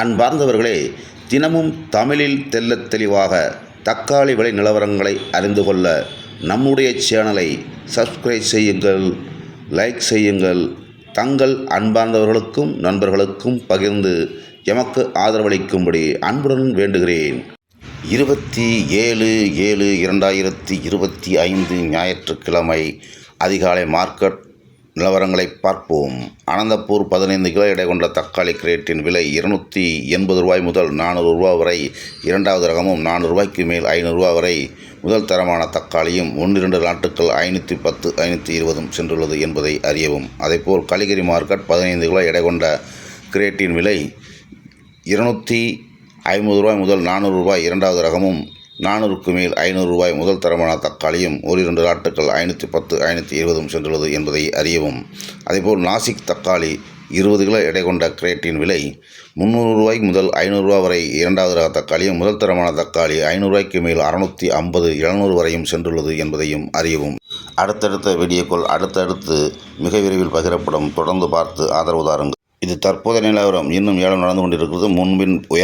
அன்பார்ந்தவர்களே, தினமும் தமிழில் தெள்ளத் தெளிவாக தக்காளி விலை நிலவரங்களை அறிந்து கொள்ள நம்முடைய சேனலை சப்ஸ்கிரைப் செய்யுங்கள், லைக் செய்யுங்கள். தங்கள் அன்பார்ந்தவர்களுக்கும் நண்பர்களுக்கும் பகிர்ந்து எமக்கு ஆதரவளிக்கும்படி அன்புடன் வேண்டுகிறேன். 27/7/2025 ஞாயிற்றுக்கிழமை அதிகாலை மார்க்கெட் நிலவரங்களை பார்ப்போம். அனந்தபூர் 15 கிலோ எடை கொண்ட தக்காளி கிரேட்டின் விலை ரூ. 280 முதல் ரூ. 400 வரை. இரண்டாவது ரகமும் ரூ. 400 மேல் ரூ. 500 வரை. முதல் தரமான தக்காளியும் 1-2 நாட்கள் 510, 520 சென்றுள்ளது என்பதை அறியவும். அதேபோல் கலிகிரி மார்க்கெட் 15 கிலோ எடை கொண்ட கிரேட்டின் விலை ரூ. 250 முதல் ரூ. 400. இரண்டாவது ரகமும் 400 மேல் ரூ. 500 முதல் தரமான தக்காளியும் 1-2 நாட்கள் 510, 520 சென்றுள்ளது என்பதை அறியவும். அதேபோல் நாசிக் தக்காளி 20 கிலோ எடை கொண்ட கிரேட்டின் விலை ரூ. 300 முதல் ரூ. 500 வரை. இரண்டாவது ரக தக்காளியும் முதல் தரமான தக்காளி ரூ. 500 மேல் 650, 700 வரையும் சென்றுள்ளது என்பதையும் அறியவும். அடுத்தடுத்த வீடியோக்கள் அடுத்தடுத்து மிக விரைவில் பகிரப்படும். தொடர்ந்து பார்த்து ஆதரவு தாருங்கள். இது தற்போதைய நிலவரம். இன்னும் ஏலம் நடந்து கொண்டிருக்கிறது. முன்பின் உயர்